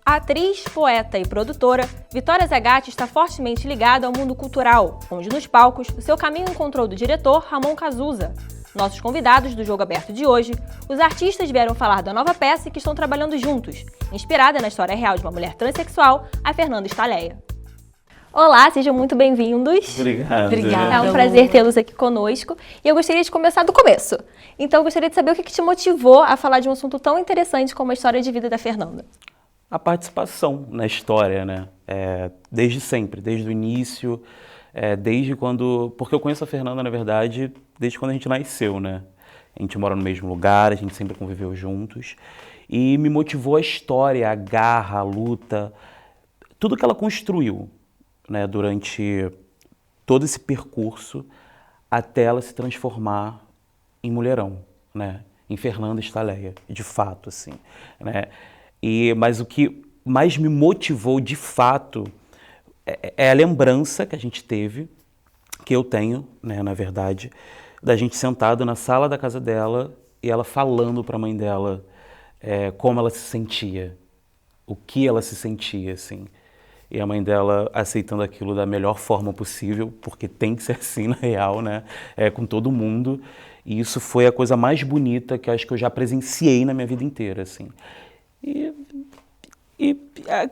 A atriz, poeta e produtora, Vitória Zagatti está fortemente ligada ao mundo cultural, onde nos palcos o seu caminho encontrou do diretor Ramon Cazuza. Nossos convidados do Jogo Aberto de hoje, os artistas vieram falar da nova peça que estão trabalhando juntos, inspirada na história real de uma mulher transexual, a Fernanda Staleia. Olá, sejam muito bem-vindos. Obrigada. É um prazer tê-los aqui conosco. E eu gostaria de começar do começo. Então, eu gostaria de saber o que te motivou a falar de um assunto tão interessante como a história de vida da Fernanda. A participação na história, né? Desde sempre, desde o início, desde quando... Porque eu conheço a Fernanda, na verdade, desde quando a gente nasceu, né? A gente mora no mesmo lugar, a gente sempre conviveu juntos. E me motivou a história, a garra, a luta, tudo que ela construiu, né, durante todo esse percurso até ela se transformar em mulherão, né, em Fernanda Staleia, de fato, assim, né. Mas o que mais me motivou, de fato, é a lembrança que a gente teve, que eu tenho, né, na verdade, da gente sentado na sala da casa dela e ela falando para a mãe dela como ela se sentia, o que ela se sentia, assim. E a mãe dela aceitando aquilo da melhor forma possível, porque tem que ser assim, na real, né? Com todo mundo. E isso foi a coisa mais bonita que eu acho que eu já presenciei na minha vida inteira, assim. E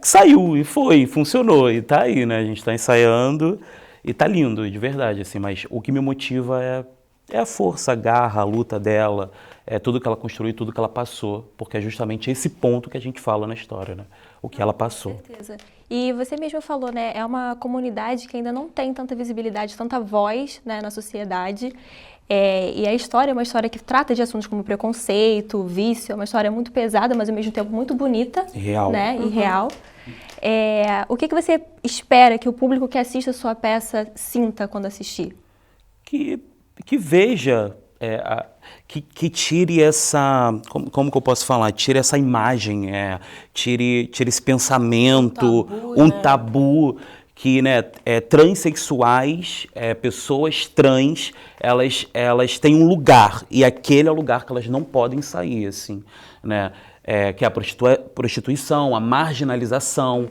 saiu, e foi, funcionou, e tá aí, né? A gente tá ensaiando e tá lindo, de verdade, assim. Mas o que me motiva é a força, a garra, a luta dela, tudo que ela construiu, tudo que ela passou, porque é justamente esse ponto que a gente fala na história, né? O que ela passou. Com certeza. E você mesmo falou, né? É uma comunidade que ainda não tem tanta visibilidade, tanta voz, né, na sociedade. E a história é uma história que trata de assuntos como preconceito, vício, é uma história muito pesada, mas ao mesmo tempo muito bonita. Real. Né? E real. O que você espera que o público que assiste a sua peça sinta quando assistir? Que veja, que tire essa, como que eu posso falar, tire essa imagem, tire esse pensamento, um tabu que, né, transexuais, pessoas trans, elas têm um lugar, e aquele é o lugar que elas não podem sair, assim, né, que é a prostituição, a marginalização,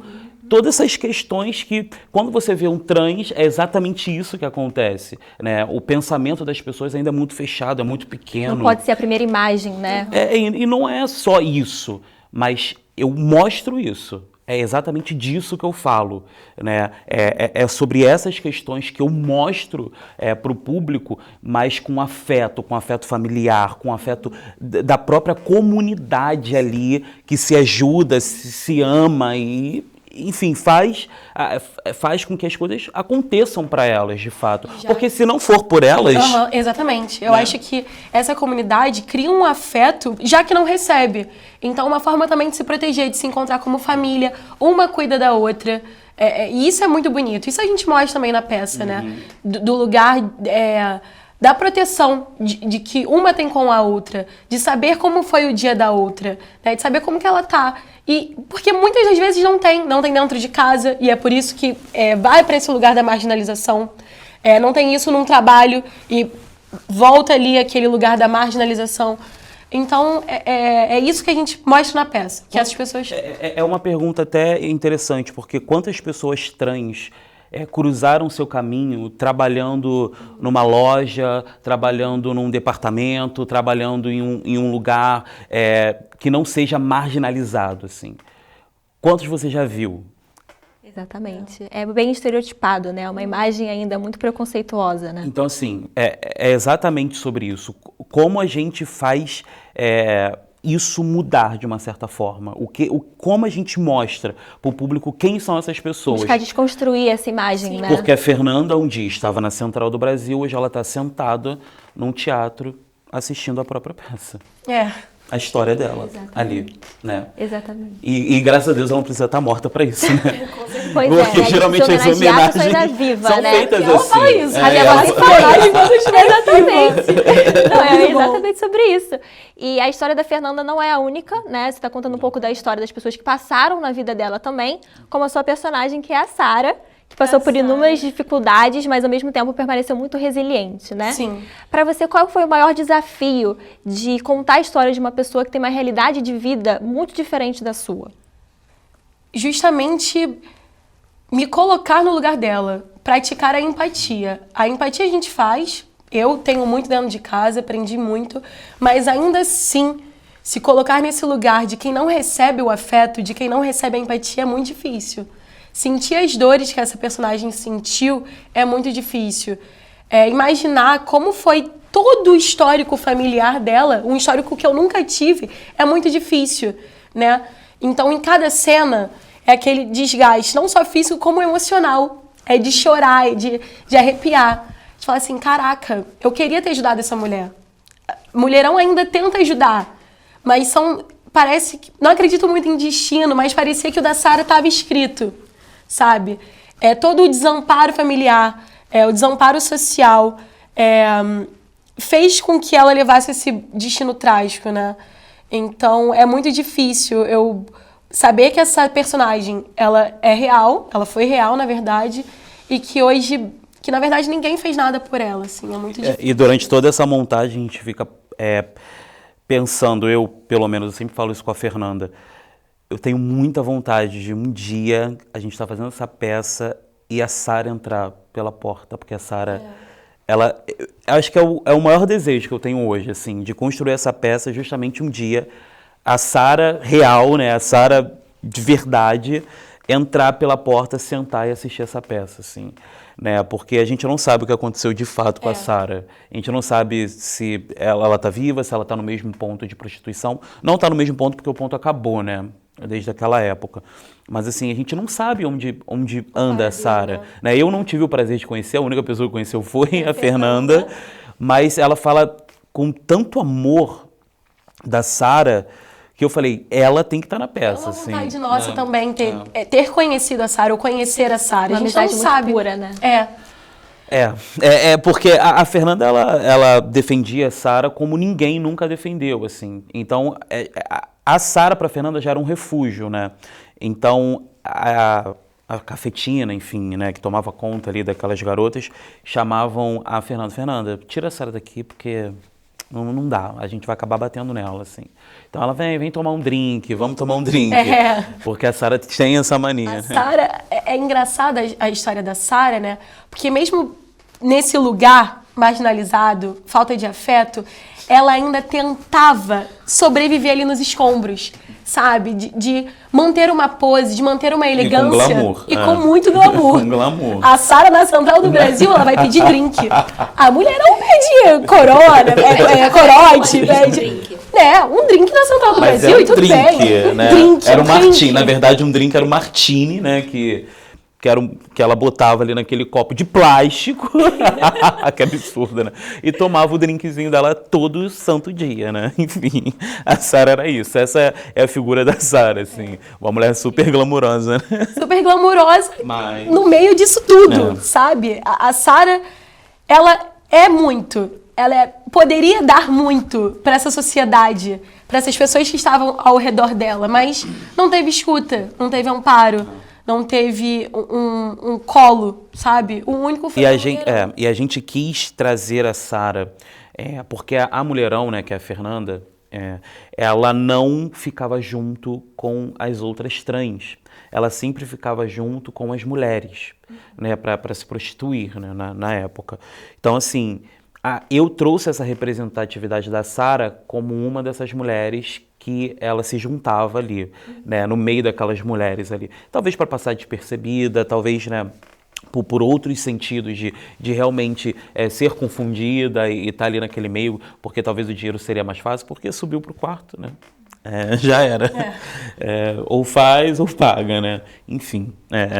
todas essas questões que, quando você vê um trans, é exatamente isso que acontece, né? O pensamento das pessoas ainda é muito fechado, é muito pequeno. Não pode ser a primeira imagem, né? E não é só isso, mas eu mostro isso. É exatamente disso que eu falo, né? É sobre essas questões que eu mostro para o público, mas com afeto familiar, com afeto da própria comunidade ali, que se ajuda, se ama e... Enfim, faz com que as coisas aconteçam para elas, de fato. Porque se não for por elas... Exatamente. Eu acho que essa comunidade cria um afeto, já que não recebe. Então, uma forma também de se proteger, de se encontrar como família. Uma cuida da outra. E isso é muito bonito. Isso a gente mostra também na peça, né? Do lugar... da proteção de que uma tem com a outra, de saber como foi o dia da outra, né? De saber como que ela tá. E porque muitas das vezes não tem dentro de casa, e é por isso que vai para esse lugar da marginalização. Não tem isso num trabalho e volta ali aquele lugar da marginalização. Então, é isso que a gente mostra na peça, que essas pessoas... É uma pergunta até interessante, porque quantas pessoas trans cruzaram seu caminho trabalhando numa loja, trabalhando num departamento, trabalhando em um lugar que não seja marginalizado, assim. Quantos você já viu? Exatamente. É bem estereotipado, né? Uma imagem ainda muito preconceituosa, né? Então, assim, é exatamente sobre isso. Como a gente faz... isso mudar de uma certa forma, como a gente mostra para o público quem são essas pessoas. Buscar desconstruir essa imagem, né? Porque a Fernanda um dia estava na Central do Brasil, hoje ela está sentada num teatro assistindo a própria peça. A história dela, ali, né? Exatamente. E graças a Deus ela não precisa estar morta para isso, né? Pois porque geralmente as homenagens viva, são né? feitas Ela assim. fala isso. A minha avó fala exatamente. Não, é exatamente sobre isso. E a história da Fernanda não é a única, né? Você está contando um pouco da história das pessoas que passaram na vida dela também, como a sua personagem, que é a Sara, que passou por inúmeras dificuldades, mas ao mesmo tempo permaneceu muito resiliente, né? Sim. Para você, qual foi o maior desafio de contar a história de uma pessoa que tem uma realidade de vida muito diferente da sua? justamente me colocar no lugar dela, praticar a empatia. A empatia a gente faz, eu tenho muito dentro de casa, aprendi muito, mas ainda assim, se colocar nesse lugar de quem não recebe o afeto, de quem não recebe a empatia, é muito difícil. Sentir as dores que essa personagem sentiu é muito difícil. Imaginar como foi todo o histórico familiar dela, um histórico que eu nunca tive, é muito difícil, né? Então, em cada cena, é aquele desgaste, não só físico, como emocional. É de chorar, é de arrepiar. De falar assim, caraca, eu queria ter ajudado essa mulher. Mulherão ainda tenta ajudar, mas parece que, não acredito muito em destino, mas parecia que o da Sarah estava escrito, sabe? Todo o desamparo familiar, o desamparo social, fez com que ela levasse esse destino trágico, né? Então, é muito difícil eu saber que essa personagem, ela é real, ela foi real, na verdade, e que hoje, que na verdade ninguém fez nada por ela, assim, é muito difícil. E durante toda essa montagem a gente fica pensando, eu pelo menos, eu sempre falo isso com a Fernanda, eu tenho muita vontade de um dia a gente estar fazendo essa peça e a Sarah entrar pela porta, porque a Sarah... Ela, acho que é o maior desejo que eu tenho hoje, assim, de construir essa peça justamente um dia, a Sarah real, né, a Sarah de verdade, entrar pela porta, sentar e assistir essa peça, assim, né, porque a gente não sabe o que aconteceu de fato com a Sarah, a gente não sabe se ela tá viva, se ela tá no mesmo ponto de prostituição, não tá no mesmo ponto porque o ponto acabou, né, desde aquela época. Mas assim, a gente não sabe onde anda a Sarah, né? Eu não tive o prazer de conhecer, a única pessoa que conheceu foi a Fernanda, mas ela fala com tanto amor da Sarah que eu falei, ela tem que estar na peça. É uma assim, vontade nossa também ter conhecido a Sarah, ou conhecer a Sarah. Uma a gente amizade não muito sabe. pura, né? Porque a Fernanda, ela defendia a Sarah como ninguém nunca defendeu, assim. Então, a Sarah para a Fernanda já era um refúgio, né? Então, a cafetina, enfim, né, que tomava conta ali daquelas garotas, chamavam a Fernanda, tira a Sarah daqui porque não dá, a gente vai acabar batendo nela, assim. Então ela vem tomar um drink, vamos tomar um drink. Porque a Sarah tem essa mania. A Sarah, é engraçada a história da Sarah, né? Porque mesmo nesse lugar marginalizado, falta de afeto, ela ainda tentava sobreviver ali nos escombros, sabe? De manter uma pose, de manter uma elegância. E com glamour. E com muito glamour. Com glamour. A Sarah na Central do Brasil, ela vai pedir drink. A mulher não pede corona, corote, pede... um drink na Central do Brasil e tudo drink, bem. Né? Drink, era um martini, na verdade um drink era um martini, né? Que ela botava ali naquele copo de plástico, que absurdo, né? E tomava o drinkzinho dela todo santo dia, né? Enfim, a Sarah era isso. Essa é a figura da Sarah, assim. Uma mulher super glamurosa, né? Super glamurosa no meio disso tudo, sabe? A Sarah, ela é muito. Ela poderia dar muito para essa sociedade, para essas pessoas que estavam ao redor dela, mas não teve escuta, não teve amparo. Não teve um colo, sabe? O único foi e a gente quis trazer a Sarah, porque a mulherão, né, que é a Fernanda, ela não ficava junto com as outras trans. Ela sempre ficava junto com as mulheres, né, para se prostituir, né, na época. Então, assim, eu trouxe essa representatividade da Sarah como uma dessas mulheres que ela se juntava ali, né, no meio daquelas mulheres ali. Talvez para passar despercebida, talvez, né, por outros sentidos de realmente ser confundida e estar ali naquele meio, porque talvez o dinheiro seria mais fácil, porque subiu pro quarto, né? Já era. Ou faz ou paga, né? Enfim,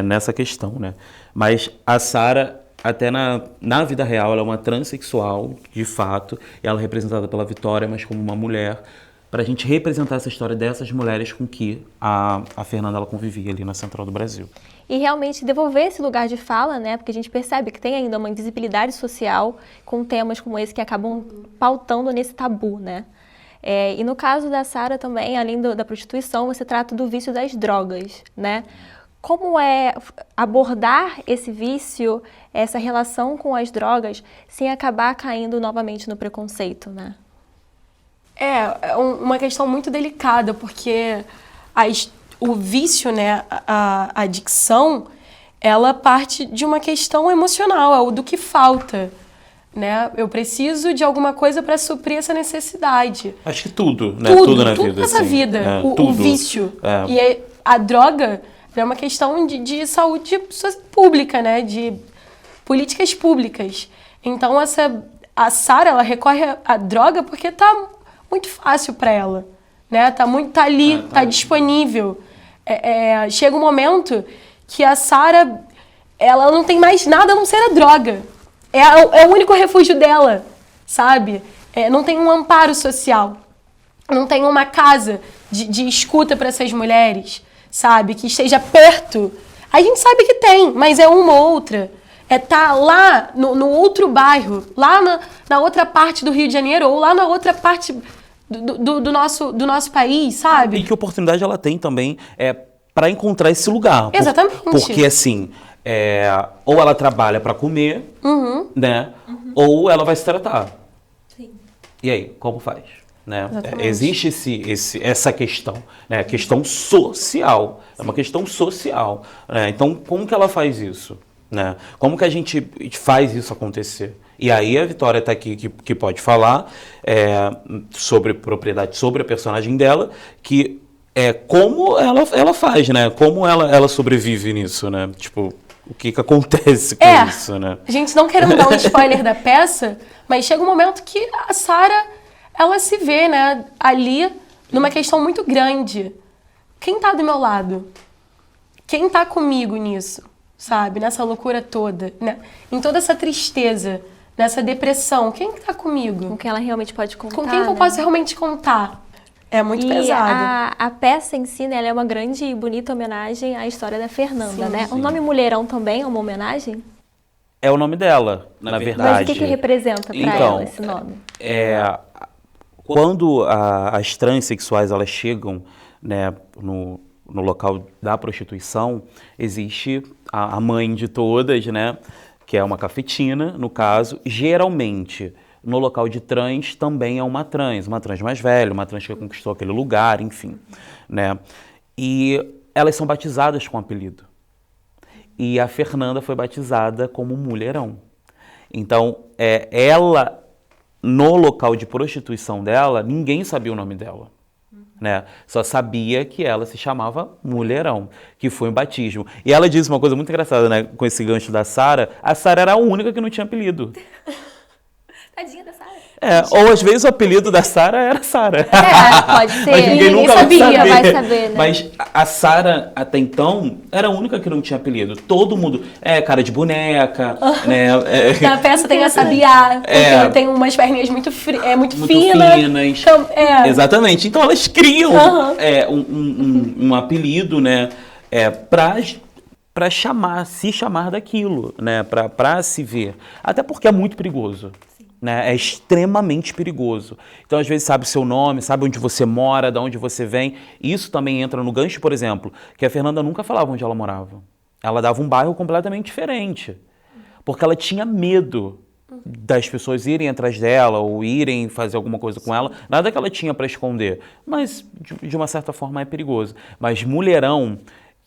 nessa questão, né? Mas a Sarah, até na vida real, ela é uma transexual, de fato, e ela é representada pela Vitória, mas como uma mulher, para a gente representar essa história dessas mulheres com que a Fernanda ela convivia ali na Central do Brasil. E realmente devolver esse lugar de fala, né? Porque a gente percebe que tem ainda uma invisibilidade social com temas como esse que acabam pautando nesse tabu, né? E no caso da Sarah também, além da prostituição, você trata do vício das drogas, né? Como é abordar esse vício, essa relação com as drogas, sem acabar caindo novamente no preconceito, né? É uma questão muito delicada, porque o vício, né, a adicção, ela parte de uma questão emocional, é o do que falta, né? Eu preciso de alguma coisa para suprir essa necessidade. Acho que tudo, né? Tudo na vida. Tudo nessa assim. vida, o tudo. vício. É. E a droga é uma questão de saúde pública, né? De políticas públicas. Então, a Sarah, ela recorre à droga porque tá muito fácil para ela, né? Tá ali, tá disponível. Chega um momento que a Sarah, ela não tem mais nada a não ser a droga. É o único refúgio dela, sabe? Não tem um amparo social. Não tem uma casa de escuta para essas mulheres, sabe? Que esteja perto. A gente sabe que tem, mas é uma ou outra. Tá lá no outro bairro, lá na outra parte do Rio de Janeiro, ou lá na outra parte do nosso país, sabe? E que oportunidade ela tem também para encontrar esse lugar. Exatamente. Porque assim, ou ela trabalha para comer, né? Ou ela vai se tratar. Sim. E aí, como faz? Né? Exatamente. Existe essa questão, né? Questão social. É uma questão social. Né? Então, como que ela faz isso? Né? Como que a gente faz isso acontecer? E aí a Vitória está aqui que pode falar sobre propriedade, sobre a personagem dela, que como ela faz, né? Como ela sobrevive nisso, né? Tipo, o que acontece com isso, né? A gente não querendo dar um spoiler da peça, mas chega um momento que a Sarah, ela se vê, né, ali numa questão muito grande. Quem tá do meu lado? Quem tá comigo nisso? Sabe? Nessa loucura toda, né? Em toda essa tristeza, nessa depressão. Quem tá comigo? Com quem ela realmente pode contar, Com quem que eu né? posso realmente contar? É muito E pesado. a peça em si, né, ela é uma grande e bonita homenagem à história da Fernanda, Sim, né? sim. O nome Mulherão também é uma homenagem? É o nome dela, na verdade. Mas o que representa para Então, ela esse nome? Quando as transexuais elas chegam, né, no local da prostituição, existe a mãe de todas, né, que é uma cafetina, no caso. Geralmente, no local de trans também é uma trans mais velha, uma trans que conquistou aquele lugar, enfim, né? E elas são batizadas com apelido. E a Fernanda foi batizada como Mulherão. Então, ela, no local de prostituição dela, ninguém sabia o nome dela. Né? Só sabia que ela se chamava Mulherão, que foi um batismo. E ela disse uma coisa muito engraçada, né? Com esse gancho da Sarah. A Sarah era a única que não tinha apelido. Tadinha da Sarah. Ou às vezes o apelido da Sarah era Sarah. Pode ser. Mas ninguém nunca sabia, vai saber, né? Mas a Sarah, até então, era a única que não tinha apelido. Todo mundo, cara de boneca, né? Na peça tem a Sabiá, porque ela tem umas perninhas muito muito finas. finas. Exatamente. Então elas criam um apelido, né? Para se chamar daquilo, né? Para se ver. Até porque é muito perigoso. Né? É extremamente perigoso. Então, às vezes, sabe o seu nome, sabe onde você mora, de onde você vem. Isso também entra no gancho, por exemplo, que a Fernanda nunca falava onde ela morava. Ela dava um bairro completamente diferente. Porque ela tinha medo das pessoas irem atrás dela ou irem fazer alguma coisa com ela. Nada que ela tinha para esconder. Mas, de uma certa forma, é perigoso. Mas Mulherão,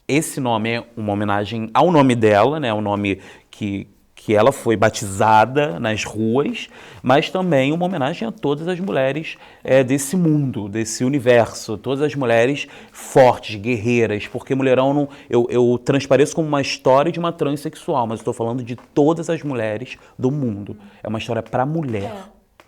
esse nome é uma homenagem ao nome dela, né? O nome que ela foi batizada nas ruas, mas também uma homenagem a todas as mulheres desse mundo, desse universo, todas as mulheres fortes, guerreiras, porque Mulherão, eu transpareço como uma história de uma transexual, mas estou falando de todas as mulheres do mundo. É uma história para a mulher.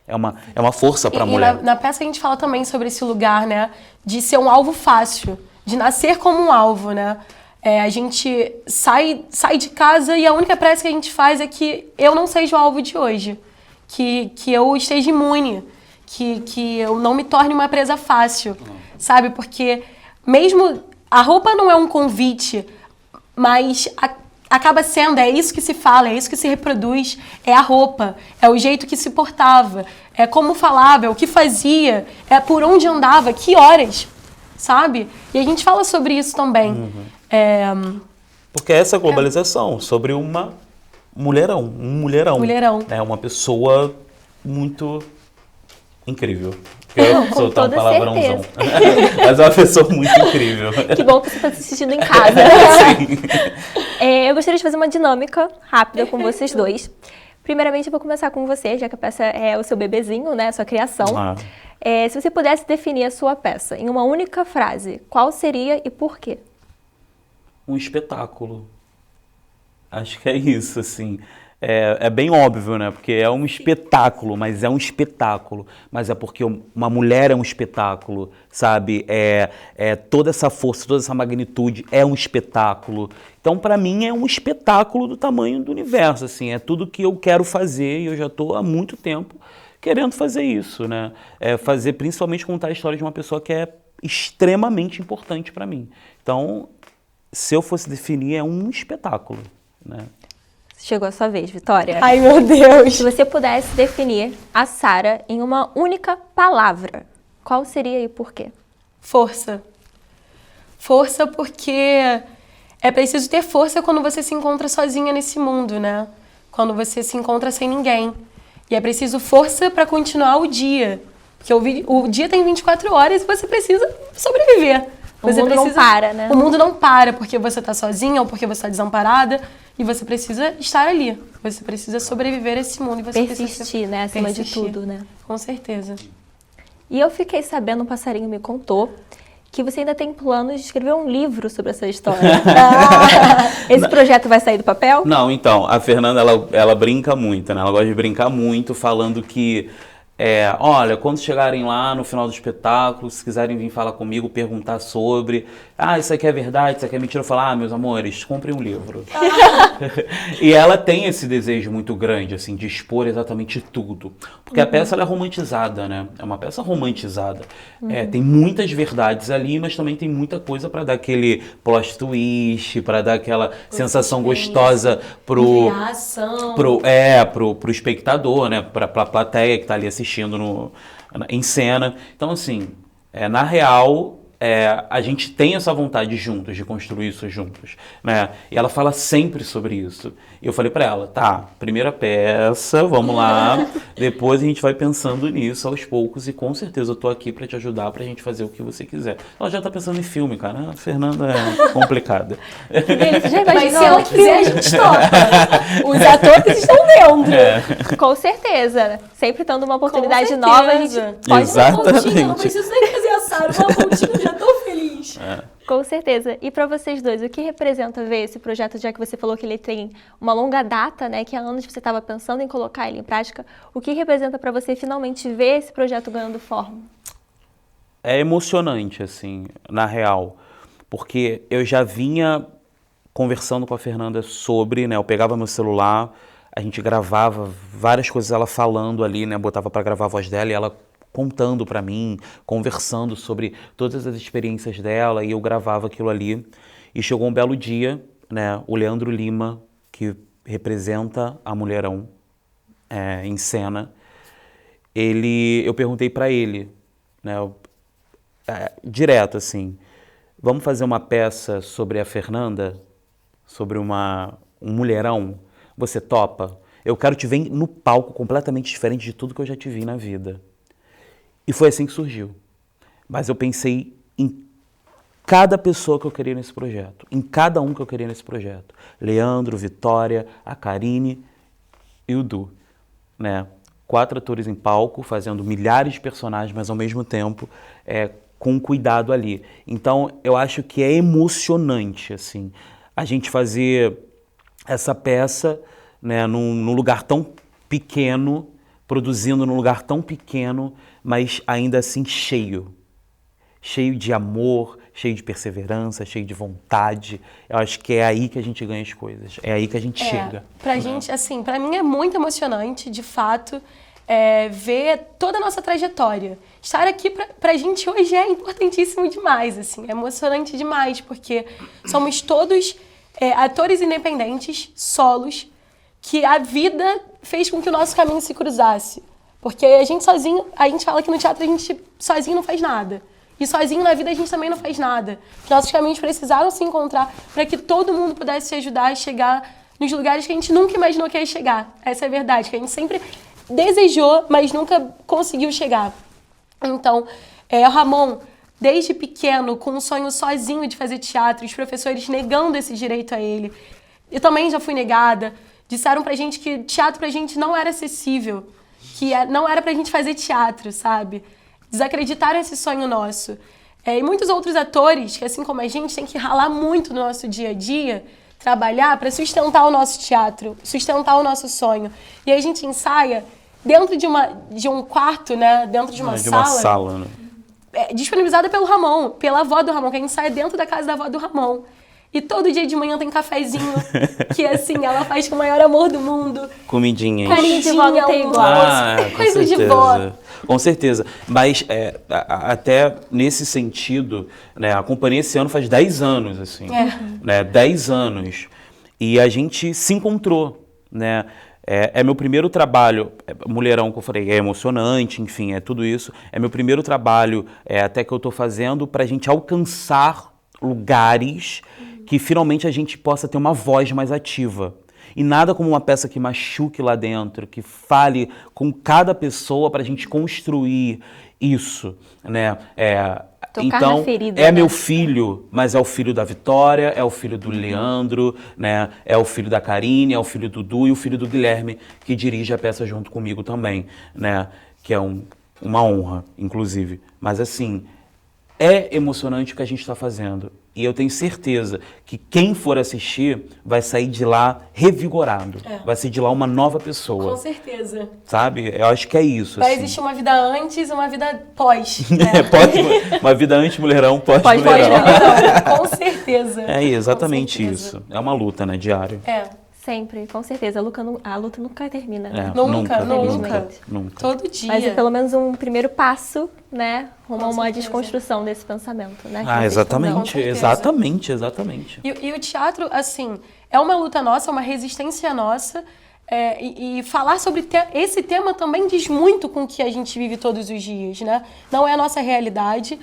É uma força para a mulher. E na peça a gente fala também sobre esse lugar, né, de ser um alvo fácil, de nascer como um alvo, né? A gente sai de casa e a única prece que a gente faz é que eu não seja o alvo de hoje, que eu esteja imune, que eu não me torne uma presa fácil, sabe? Porque mesmo a roupa não é um convite, mas acaba sendo, é isso que se fala, é isso que se reproduz, é a roupa, é o jeito que se portava, é como falava, é o que fazia, é por onde andava, que horas, sabe? E a gente fala sobre isso também. Porque essa globalização sobre um mulherão. Mulherão. É uma pessoa muito incrível. Eu ia soltar um toda palavrãozão. Mas é uma pessoa muito incrível. Que bom que você está assistindo em casa. Eu gostaria de fazer uma dinâmica rápida com vocês dois. Primeiramente, eu vou começar com você, já que a peça é o seu bebezinho, né? A sua criação. Se você pudesse definir a sua peça em uma única frase, qual seria e por quê? Um espetáculo. Acho que é isso, assim. É bem óbvio, né? Porque é um espetáculo, mas é um espetáculo. Mas é porque uma mulher é um espetáculo, sabe? Toda essa força, toda essa magnitude é um espetáculo. Então, para mim, é um espetáculo do tamanho do universo, assim. É tudo que eu quero fazer e eu já estou há muito tempo querendo fazer isso, né? Principalmente contar a história de uma pessoa que é extremamente importante para mim. Então, se eu fosse definir, é um espetáculo, né? Chegou a sua vez, Vitória. Ai, meu Deus. Se você pudesse definir a Sara em uma única palavra, qual seria e por quê? Força. Força porque é preciso ter força quando você se encontra sozinha nesse mundo, né? Quando você se encontra sem ninguém. E é preciso força para continuar o dia. Porque o dia tem 24 horas e você precisa sobreviver. O mundo não para, né? O mundo não para porque você está sozinha ou porque você está desamparada. E você precisa estar ali. Você precisa sobreviver a esse mundo. E você persistir, né? Acima de tudo, né? Com certeza. E eu fiquei sabendo, um passarinho me contou, que você ainda tem planos de escrever um livro sobre essa história. Esse projeto vai sair do papel? Não, então, a Fernanda, ela brinca muito, né? Ela gosta de brincar muito, falando que olha, quando chegarem lá no final do espetáculo, se quiserem vir falar comigo, perguntar sobre, isso aqui é verdade, isso aqui é mentira, eu falo, meus amores, comprem um livro. E ela tem esse desejo muito grande, assim, de expor exatamente tudo. Porque a peça, ela é romantizada, né? É uma peça romantizada. Tem muitas verdades ali, mas também tem muita coisa para dar aquele plot twist, para dar aquela sensação gostosa pro espectador, né? Pra plateia que tá ali assistindo em cena. Então, assim, na real, a gente tem essa vontade juntos, de construir isso juntos, né? E ela fala sempre sobre isso. E eu falei pra ela, tá, primeira peça, vamos lá, depois a gente vai pensando nisso aos poucos e com certeza eu tô aqui pra te ajudar, pra gente fazer o que você quiser. Ela já tá pensando em filme, cara. A Fernanda é complicada. Mas se ela quiser, a gente topa. Os atores estão dentro. Com certeza. Sempre dando uma oportunidade nova, a gente pode... Exatamente. Não preciso nem fazer a Sara, uma voltinha, já tô feliz. Com certeza. E para vocês dois, o que representa ver esse projeto, já que você falou que ele tem uma longa data, né, que há anos você estava pensando em colocar ele em prática, o que representa para você finalmente ver esse projeto ganhando forma? É emocionante, assim, na real, porque eu já vinha conversando com a Fernanda sobre, né, eu pegava meu celular, a gente gravava várias coisas, ela falando ali, né, botava para gravar a voz dela e ela contando para mim, conversando sobre todas as experiências dela e eu gravava aquilo ali. E chegou um belo dia, né, o Leandro Lima, que representa a Mulherão em cena, eu perguntei para ele, né, direto assim, vamos fazer uma peça sobre a Fernanda, sobre um mulherão, você topa? Eu quero te ver no palco completamente diferente de tudo que eu já te vi na vida. E foi assim que surgiu. Mas eu pensei em cada pessoa que eu queria nesse projeto, em cada um que eu queria nesse projeto. Leandro, Vitória, a Karine e o Du, né? 4 atores em palco, fazendo milhares de personagens, mas ao mesmo tempo com cuidado ali. Então, eu acho que é emocionante, assim, a gente fazer essa peça, né, num lugar tão pequeno, produzindo num lugar tão pequeno, mas ainda assim cheio de amor, cheio de perseverança, cheio de vontade. Eu acho que é aí que a gente ganha as coisas, é aí que a gente chega. Pra gente, assim, pra mim é muito emocionante, de fato, ver toda a nossa trajetória. Estar aqui pra gente hoje é importantíssimo demais, assim, é emocionante demais, porque somos todos atores independentes, solos, que a vida fez com que o nosso caminho se cruzasse. Porque a gente sozinho, a gente fala que no teatro a gente sozinho não faz nada. E sozinho na vida a gente também não faz nada. Os nossos caminhos precisaram se encontrar para que todo mundo pudesse se ajudar a chegar nos lugares que a gente nunca imaginou que ia chegar. Essa é a verdade, que a gente sempre desejou, mas nunca conseguiu chegar. Então, o Ramon, desde pequeno, com um sonho sozinho de fazer teatro, os professores negando esse direito a ele. Eu também já fui negada. Disseram pra gente que teatro pra gente não era acessível, que não era pra gente fazer teatro, sabe? Desacreditaram esse sonho nosso. E muitos outros atores, que assim como a gente, tem que ralar muito no nosso dia a dia, trabalhar para sustentar o nosso teatro, sustentar o nosso sonho. E aí a gente ensaia dentro de um quarto, né? Dentro de uma sala, né? Disponibilizada pelo Ramon, pela avó do Ramon, que a gente sai dentro da casa da avó do Ramon. E todo dia de manhã tem cafezinho, que assim, ela faz com o maior amor do mundo. Comidinhas. Carinho de vó não tem igual. Coisa de vó. Com certeza. Mas até nesse sentido, né, a companhia esse ano faz 10 anos, assim. Né, 10 anos. E a gente se encontrou, né? É meu primeiro trabalho, Mulherão, que eu falei, é emocionante, enfim, é tudo isso. É meu primeiro trabalho, até que eu tô fazendo, pra gente alcançar lugares que finalmente a gente possa ter uma voz mais ativa. E nada como uma peça que machuque lá dentro, que fale com cada pessoa para a gente construir isso, né? Então, na ferida, meu filho, mas é o filho da Vitória, é o filho do Leandro, né? É o filho da Karine, é o filho do Dudu e o filho do Guilherme, que dirige a peça junto comigo também, né? Que é uma honra, inclusive. Mas assim, é emocionante o que a gente está fazendo. E eu tenho certeza que quem for assistir vai sair de lá revigorado. Vai sair de lá uma nova pessoa. Com certeza. Sabe? Eu acho que é isso. Vai assim. existir uma vida antes e uma vida pós. Né? Uma vida antes-mulherão, pós-mulherão. Com certeza. É exatamente isso. É uma luta, né? Diário. Sempre, com certeza. A luta nunca termina, né? Nunca. Todo dia. Mas é pelo menos um primeiro passo, né? Rumo a uma desconstrução desse pensamento, né? Exatamente. E o teatro, assim, é uma luta nossa, é uma resistência nossa. E falar sobre esse tema também diz muito com o que a gente vive todos os dias, né? Não é a nossa realidade.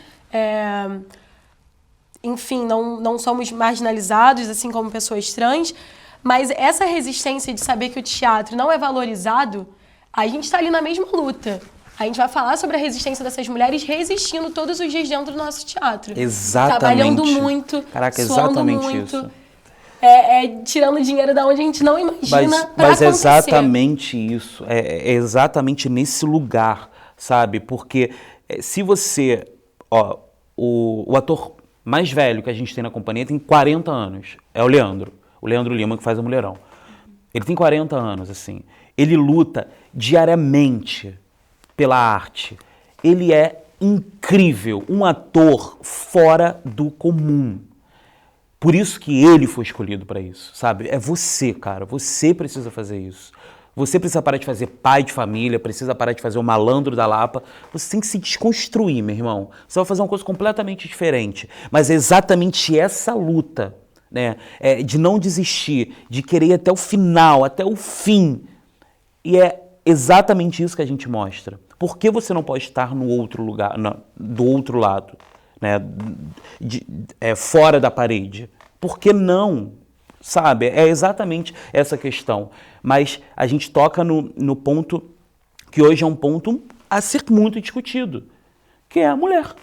Enfim, não somos marginalizados, assim como pessoas trans. Mas essa resistência de saber que o teatro não é valorizado, a gente está ali na mesma luta. A gente vai falar sobre a resistência dessas mulheres resistindo todos os dias dentro do nosso teatro. Exatamente. Trabalhando muito, exatamente muito, isso. Tirando dinheiro da onde a gente não imagina mas é exatamente isso. É exatamente nesse lugar, sabe? Porque se você... o ator mais velho que a gente tem na companhia tem 40 anos. É o Leandro. O Leandro Lima, que faz o Mulherão. Ele tem 40 anos, assim. Ele luta diariamente pela arte. Ele é incrível, um ator fora do comum. Por isso que ele foi escolhido para isso, sabe? É você, cara. Você precisa fazer isso. Você precisa parar de fazer pai de família, precisa parar de fazer o malandro da Lapa. Você tem que se desconstruir, meu irmão. Você vai fazer uma coisa completamente diferente. Mas é exatamente essa luta, né? De não desistir, de querer ir até o final, até o fim. E é exatamente isso que a gente mostra. Por que você não pode estar no outro lugar, do outro lado, né? Fora da parede? Por que não? Sabe? É exatamente essa questão. Mas a gente toca no ponto que hoje é um ponto a ser muito discutido, que é a mulher,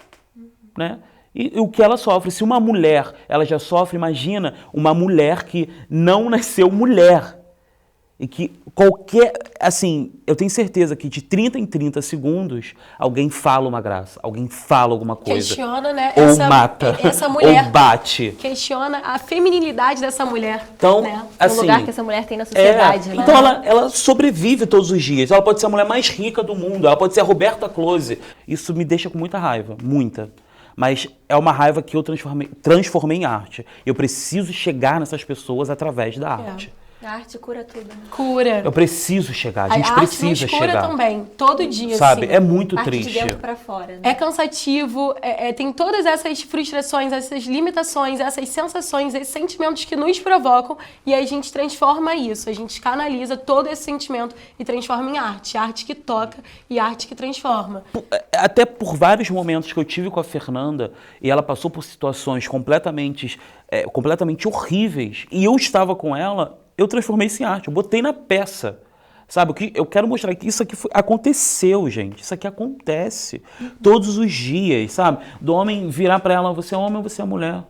né? E o que ela sofre. Se uma mulher, ela já sofre, imagina uma mulher que não nasceu mulher. E que assim, eu tenho certeza que de 30 em 30 segundos, alguém fala uma graça, alguém fala alguma coisa. Questiona, né? Ou mata, essa mulher, ou bate. Questiona a feminilidade dessa mulher. Então, né? assim, o lugar que essa mulher tem na sociedade, né? Então ela sobrevive todos os dias. Ela pode ser a mulher mais rica do mundo, ela pode ser a Roberta Close. Isso me deixa com muita raiva, muita. Mas é uma raiva que eu transformei em arte. Eu preciso chegar nessas pessoas através da arte. A arte cura tudo. Né? Cura. Eu preciso chegar, a gente precisa chegar. A arte cura também, todo dia, sabe? assim. É muito Parte triste. de dentro pra fora. Né? É cansativo, tem todas essas frustrações, essas limitações, essas sensações, esses sentimentos que nos provocam e a gente transforma isso, a gente canaliza todo esse sentimento e transforma em arte. Arte que toca e arte que transforma. Até por vários momentos que eu tive com a Fernanda e ela passou por situações completamente horríveis e eu estava com ela, eu transformei isso em arte, eu botei na peça, Sabe, o que eu quero mostrar que isso aqui aconteceu, gente. Isso aqui acontece todos os dias, sabe? Do homem virar pra ela, você é homem ou você é mulher?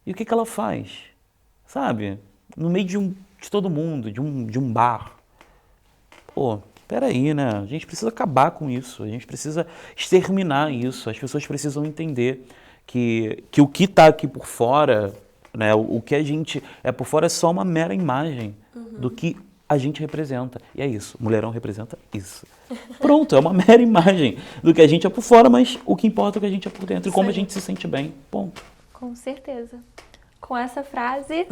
E o que ela faz? Sabe? No meio de todo mundo, de um bar. Pô, peraí, né? A gente precisa acabar com isso. A gente precisa exterminar isso. As pessoas precisam entender que o que tá aqui por fora, né? O que a gente é por fora é só uma mera imagem do que a gente representa. E é isso. Mulherão representa isso. Pronto, é uma mera imagem do que a gente é por fora, mas o que importa é o que a gente é por dentro e como a gente se sente bem. Ponto. Com certeza. Com essa frase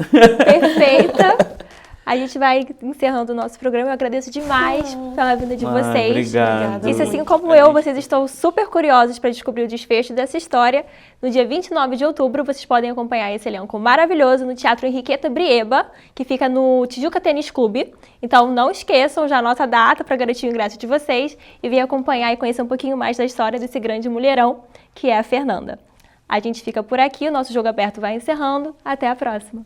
perfeita, a gente vai encerrando o nosso programa. Eu agradeço demais pela vinda de vocês. Obrigado. E se assim como eu, vocês estão super curiosos para descobrir o desfecho dessa história, no dia 29 de outubro, vocês podem acompanhar esse elenco maravilhoso no Teatro Henriqueta Brieba, que fica no Tijuca Tênis Clube. Então não esqueçam, já anota a data para garantir o ingresso de vocês e venham acompanhar e conhecer um pouquinho mais da história desse grande mulherão, que é a Fernanda. A gente fica por aqui, o nosso Jogo Aberto vai encerrando. Até a próxima!